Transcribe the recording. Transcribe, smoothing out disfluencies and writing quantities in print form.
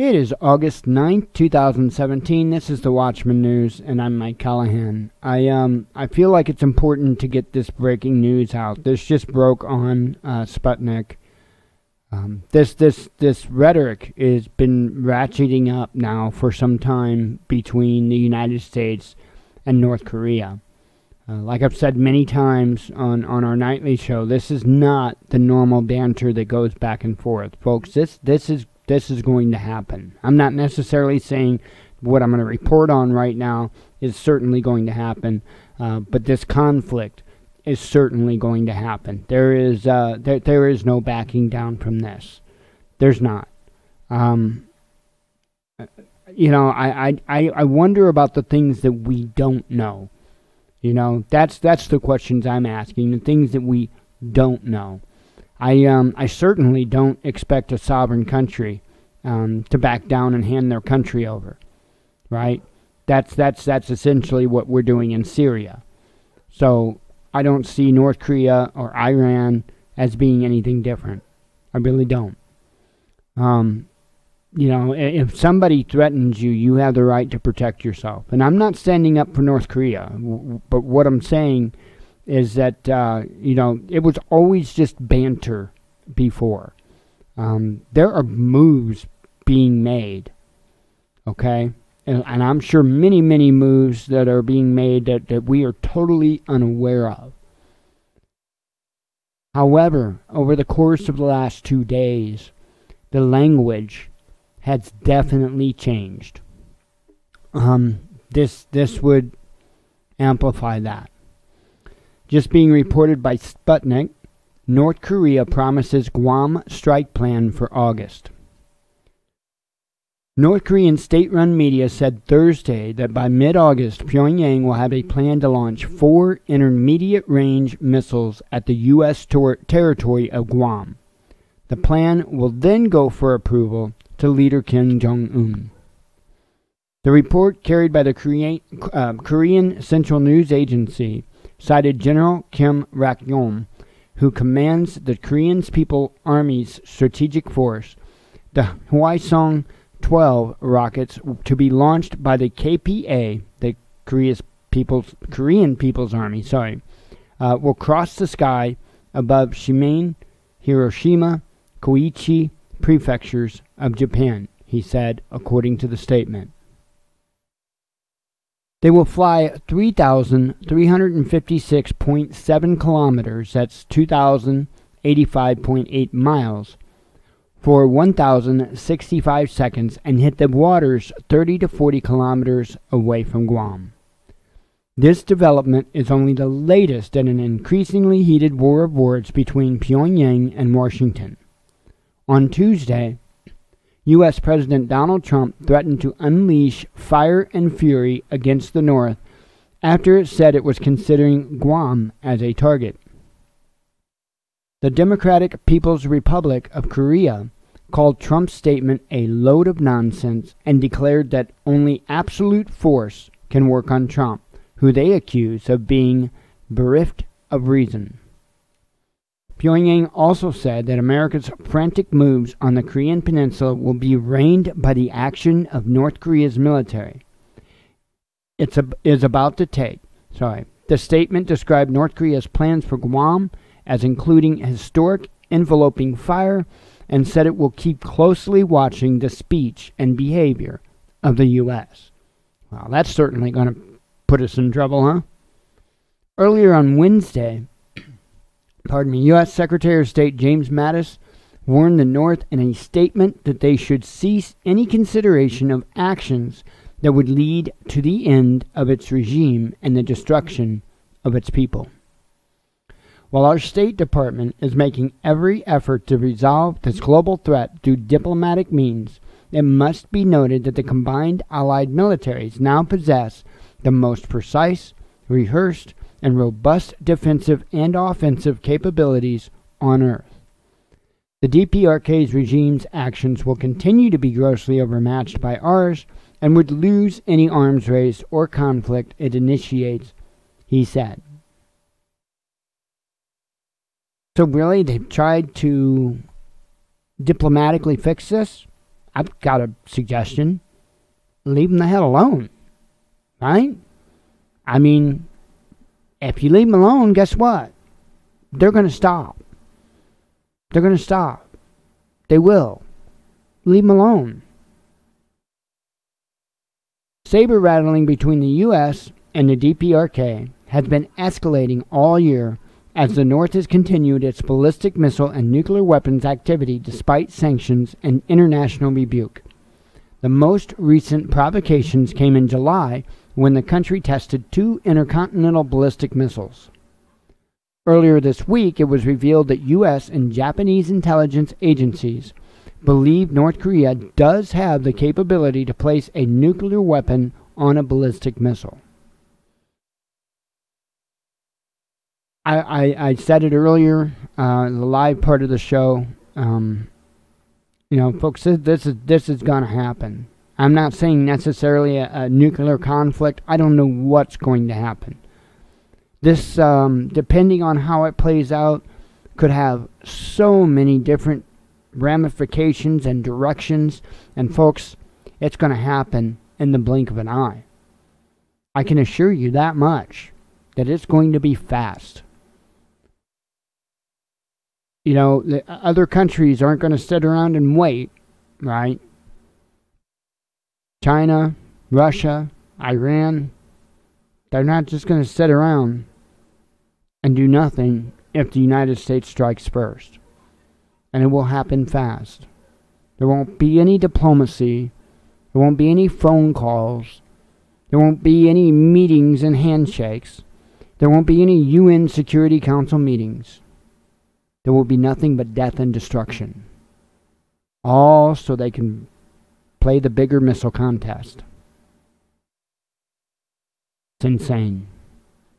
It is August 9th, 2017. This is the Watchman News, and I'm Mike Callahan. I feel like it's important to get this breaking news out. This just broke on Sputnik. This rhetoric has been ratcheting up now for some time between the United States and North Korea. Like I've said many times on our nightly show, this is not the normal banter that goes back and forth. Folks, this is going to happen. I'm not necessarily saying what I'm going to report on right now is certainly going to happen, but this conflict is certainly going to happen. There is no backing down from this. There's not. I wonder about the things that we don't know. That's the questions I'm asking, the things that we don't know. I certainly don't expect a sovereign country to back down and hand their country over, right? That's essentially what we're doing in Syria. So I don't see North Korea or Iran as being anything different. I really don't. If somebody threatens you, you have the right to protect yourself. And I'm not standing up for North Korea, but what I'm saying is that, it was always just banter before. There are moves being made, okay? And I'm sure many, many moves that are being made that we are totally unaware of. However, over the course of the last 2 days, the language has definitely changed. This would amplify that. Just being reported by Sputnik, North Korea promises Guam strike plan for August. North Korean state-run media said Thursday that by mid-August, Pyongyang will have a plan to launch 4 intermediate-range missiles at the U.S. territory of Guam. The plan will then go for approval to leader Kim Jong-un. The report, carried by the Korean Central News Agency, cited General Kim Rak-yom, who commands the Korean People's Army's strategic force, the Hwasong-12 rockets to be launched by the KPA, the Korean People's Army, will cross the sky above Shimen, Hiroshima, Koichi prefectures of Japan, he said, according to the statement. They will fly 3,356.7 kilometers, that's 2,085.8 miles, for 1,065 seconds and hit the waters 30 to 40 kilometers away from Guam. This development is only the latest in an increasingly heated war of words between Pyongyang and Washington. On Tuesday, U.S. President Donald Trump threatened to unleash fire and fury against the North after it said it was considering Guam as a target. The Democratic People's Republic of Korea called Trump's statement a load of nonsense and declared that only absolute force can work on Trump, who they accuse of being bereft of reason. Pyongyang also said that America's frantic moves on the Korean peninsula will be reined by the action of North Korea's military. The statement described North Korea's plans for Guam as including historic enveloping fire and said it will keep closely watching the speech and behavior of the U.S. Well, that's certainly going to put us in trouble, huh? Earlier on Wednesday, U.S. Secretary of State James Mattis warned the North in a statement that they should cease any consideration of actions that would lead to the end of its regime and the destruction of its people. While our State Department is making every effort to resolve this global threat through diplomatic means, it must be noted that the combined Allied militaries now possess the most precise, rehearsed, and robust defensive and offensive capabilities on Earth. The DPRK's regime's actions will continue to be grossly overmatched by ours and would lose any arms race or conflict it initiates, he said. So really, they've tried to diplomatically fix this? I've got a suggestion. Leave them the hell alone. Right? I mean, if you leave them alone, guess what? They're going to stop. They're going to stop. They will. Leave them alone. Saber rattling between the U.S. and the DPRK has been escalating all year as the North has continued its ballistic missile and nuclear weapons activity despite sanctions and international rebuke. The most recent provocations came in July when the country tested 2 intercontinental ballistic missiles. Earlier this week, it was revealed that U.S. and Japanese intelligence agencies believe North Korea does have the capability to place a nuclear weapon on a ballistic missile. I said it earlier, the live part of the show. Folks, this is going to happen. I'm not saying necessarily a nuclear conflict. I don't know what's going to happen. This, depending on how it plays out, could have so many different ramifications and directions. And folks, it's going to happen in the blink of an eye. I can assure you that much, that it's going to be fast. The other countries aren't going to sit around and wait, right? China, Russia, Iran, they're not just going to sit around and do nothing if the United States strikes first. And it will happen fast. There won't be any diplomacy. There won't be any phone calls. There won't be any meetings and handshakes. There won't be any UN Security Council meetings. There will be nothing but death and destruction. All so they can play the bigger missile contest. It's insane.